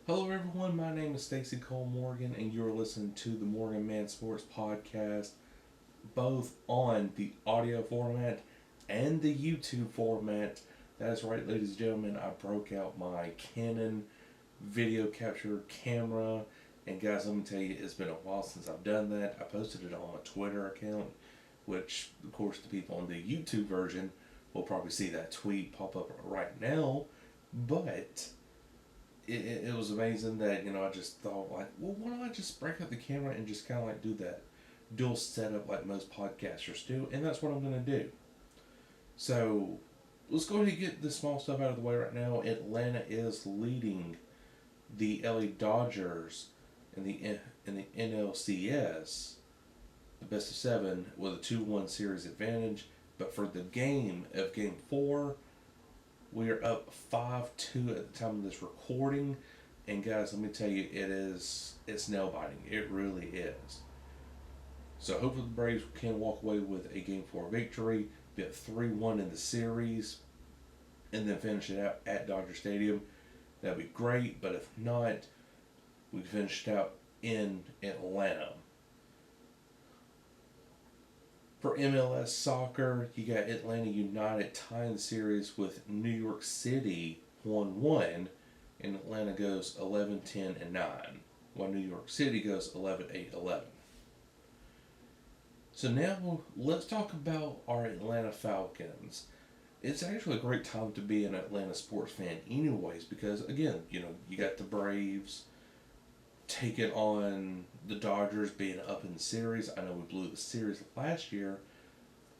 Hello, everyone. My name is Stacy Cole Morgan, and you're listening to the Morgan Man Sports Podcast, both on the audio format and the YouTube format. That's right, ladies and gentlemen. I broke out my Canon video capture camera, and guys, let me tell you, it's been a while since I've done that. I posted it on my Twitter account, which, of course, the people on the YouTube version will probably see that tweet pop up right now, but it was amazing that I just thought like, well, why don't I just break out the camera and just kind of like do that dual setup like most podcasters do, and that's what I'm gonna do. So let's go ahead and get the small stuff out of the way right now. Atlanta is leading the LA Dodgers in the NLCS, the best of seven, with a 2-1 series advantage. But for the Game 4, we are up 5-2 at the time of this recording. And guys, let me tell you, it's nail biting. It really is. So hopefully the Braves can walk away with a Game 4 victory, be up 3-1 in the series, and then finish it out at Dodger Stadium. That'd be great, but if not, we finish it out in Atlanta. For MLS soccer, you got Atlanta United tying the series with New York City 1-1, and Atlanta goes 11-10-9, while New York City goes 11-8-11. So now let's talk about our Atlanta Falcons. It's actually a great time to be an Atlanta sports fan anyways, because again, you got the Braves taking on the Dodgers being up in the series. I know we blew the series last year,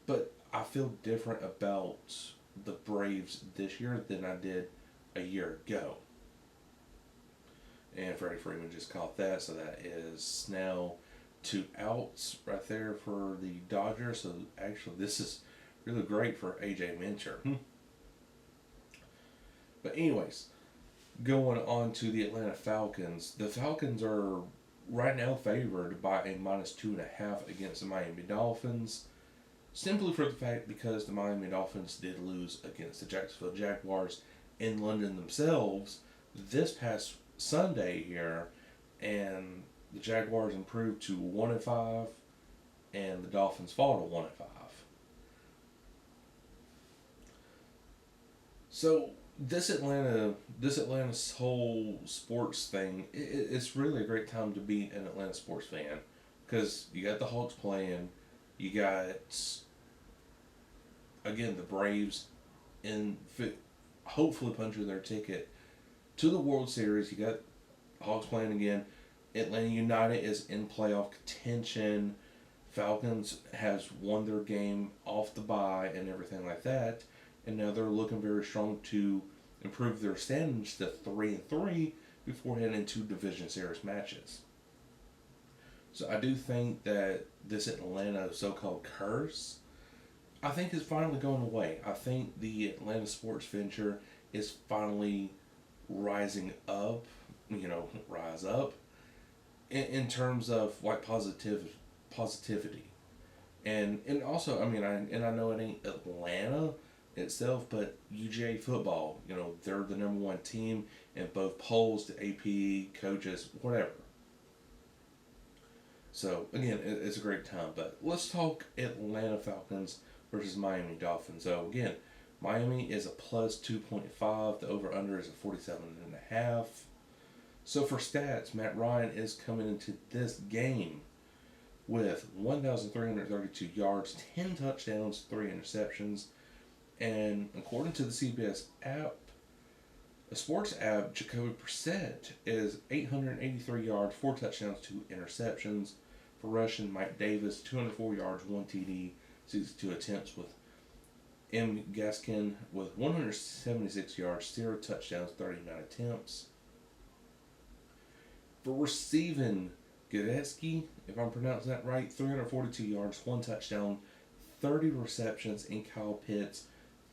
but I feel different about the Braves this year than I did a year ago. And Freddie Freeman just caught that, so that is now 2 outs right there for the Dodgers. So actually, this is really great for AJ Minter. But anyways, going on to the Atlanta Falcons. The Falcons are right now favored by a -2.5 against the Miami Dolphins, simply for the fact because the Miami Dolphins did lose against the Jacksonville Jaguars in London themselves this past Sunday here, and the Jaguars improved to 1-5, and the Dolphins fall to 1-5. So this Atlanta's whole sports thing, it's really a great time to be an Atlanta sports fan, because you got the Hawks playing, you got again the Braves in hopefully punching their ticket to the World Series. You got Hawks playing again. Atlanta United is in playoff contention. Falcons has won their game off the bye and everything like that, and now they're looking very strong to improve their standings to 3-3 before heading into division series matches. So I do think that this Atlanta so-called curse, I think, is finally going away. I think the Atlanta sports venture is finally rising up, rise up in terms of like positivity. And also, I know it ain't Atlanta itself, but UGA football, they're the number one team in both polls, the AP, coaches, whatever. So again, it's a great time. But let's talk Atlanta Falcons versus Miami Dolphins. So again, Miami is a +2.5. The over/under is a 47.5. So for stats, Matt Ryan is coming into this game with 1,332 yards, 10 touchdowns, 3 interceptions. And according to the CBS app, a sports app, Jacoby Brissett is 883 yards, 4 touchdowns, 2 interceptions. For rushing, Mike Davis, 204 yards, 1 TD, 62 attempts, with M. Gaskin with 176 yards, 0 touchdowns, 39 attempts. For receiving, Gadetsky, if I'm pronouncing that right, 342 yards, 1 touchdown, 30 receptions. And Kyle Pitts,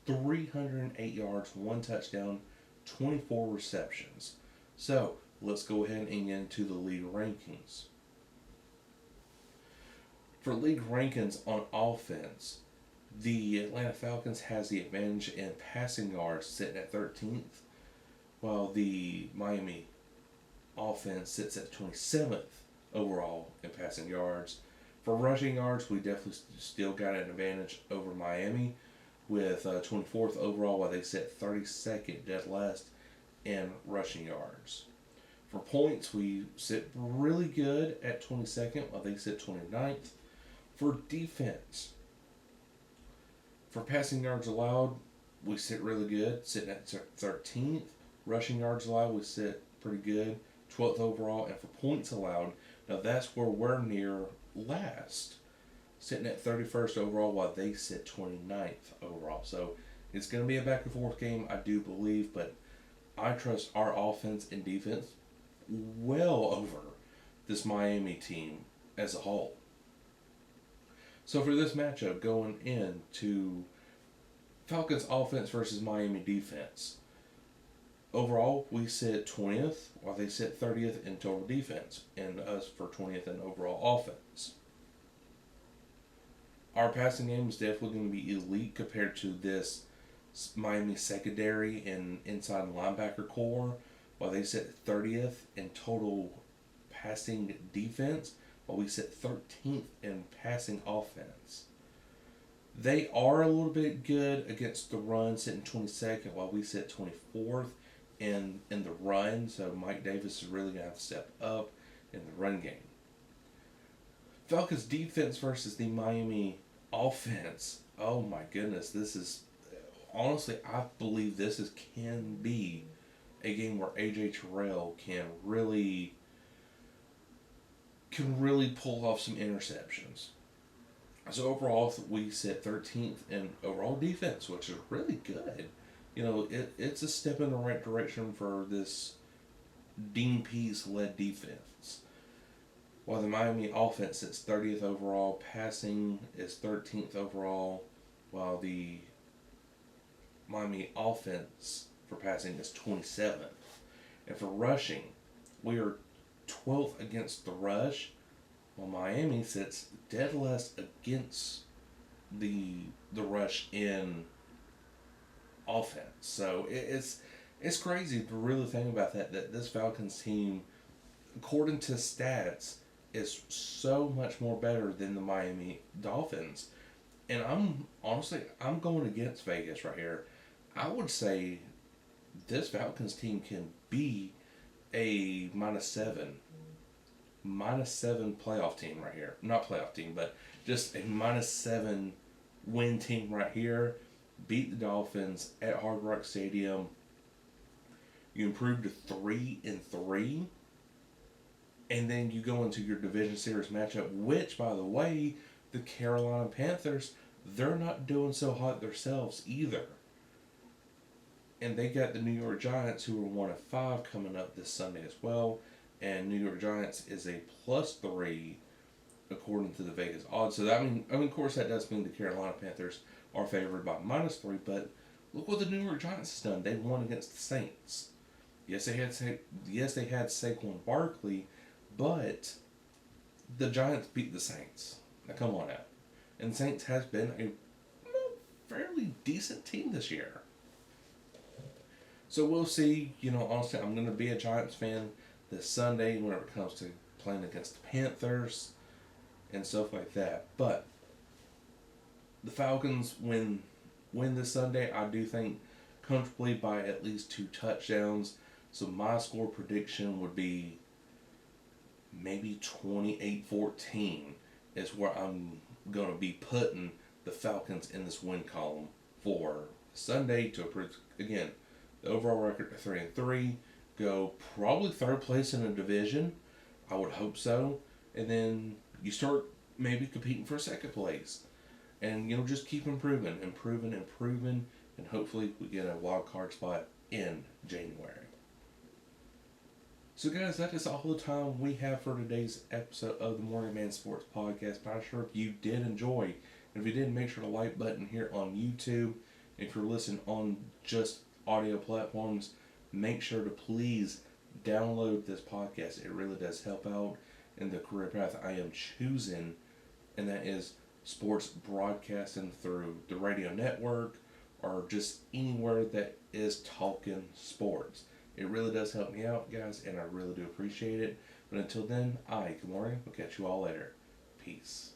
308 yards, 1 touchdown, 24 receptions. So let's go ahead and get into the league rankings. For league rankings on offense, the Atlanta Falcons has the advantage in passing yards, sitting at 13th, while the Miami offense sits at 27th overall in passing yards. For rushing yards, we definitely still got an advantage over Miami with 24th overall, while they sit 32nd dead last in rushing yards. For points, we sit really good at 22nd, while they sit 29th. For defense, for passing yards allowed, we sit really good, sitting at 13th. Rushing yards allowed, we sit pretty good, 12th overall. And for points allowed, now that's where we're near last, sitting at 31st overall, while they sit 29th overall. So it's going to be a back and forth game, I do believe, but I trust our offense and defense well over this Miami team as a whole. So for this matchup, going into Falcons offense versus Miami defense, overall we sit 20th, while they sit 30th in total defense, and us for 20th in overall offense. Our passing game is definitely going to be elite compared to this Miami secondary and inside linebacker core, while they sit 30th in total passing defense, while we sit 13th in passing offense. They are a little bit good against the run, sitting 22nd, while we sit 24th in the run. So Mike Davis is really going to have to step up in the run game. Falcons defense versus the Miami offense. Oh my goodness, this is honestly, I believe this can be a game where AJ Terrell can really pull off some interceptions. So overall, we sit 13th in overall defense, which is really good. You know, it's a step in the right direction for this Dean Pease-led defense. While the Miami offense sits 30th overall, passing is 13th overall, while the Miami offense for passing is 27th. And for rushing, we are 12th against the rush, while Miami sits dead last against the rush in offense. So it's crazy to really think about that this Falcons team, according to stats, is so much more better than the Miami Dolphins. And I'm going against Vegas right here. I would say this Falcons team can be a -7 playoff team right here. Not playoff team, but just a -7 win team right here. Beat the Dolphins at Hardrock Stadium. You improve to 3-3. And then you go into your division series matchup, which, by the way, the Carolina Panthers, they're not doing so hot themselves either. And they got the New York Giants, who are 1-5, coming up this Sunday as well. And New York Giants is a +3 according to the Vegas odds. So that of course, that does mean the Carolina Panthers are favored by -3. But look what the New York Giants has done. They won against the Saints. Yes, they had Saquon Barkley, but the Giants beat the Saints. Now come on out. And the Saints has been a fairly decent team this year. So we'll see. Honestly, I'm going to be a Giants fan this Sunday whenever it comes to playing against the Panthers and stuff like that. But the Falcons win this Sunday, I do think, comfortably by at least 2 touchdowns. So my score prediction would be maybe 28-14 is where I'm going to be putting the Falcons in this win column for Sunday to improve, again, the overall record to 3-3, go probably 3rd place in a division. I would hope so. And then you start maybe competing for 2nd place. And, just keep improving, and hopefully we get a wild card spot in January. So guys, that is all the time we have for today's episode of the Morgan Man Sports Podcast. But I'm sure if you did enjoy, and if you did, make sure to like button here on YouTube. If you're listening on just audio platforms, make sure to please download this podcast. It really does help out in the career path I am choosing, and that is sports broadcasting through the radio network or just anywhere that is talking sports. It really does help me out, guys, and I really do appreciate it. But until then, good morning. We'll catch you all later. Peace.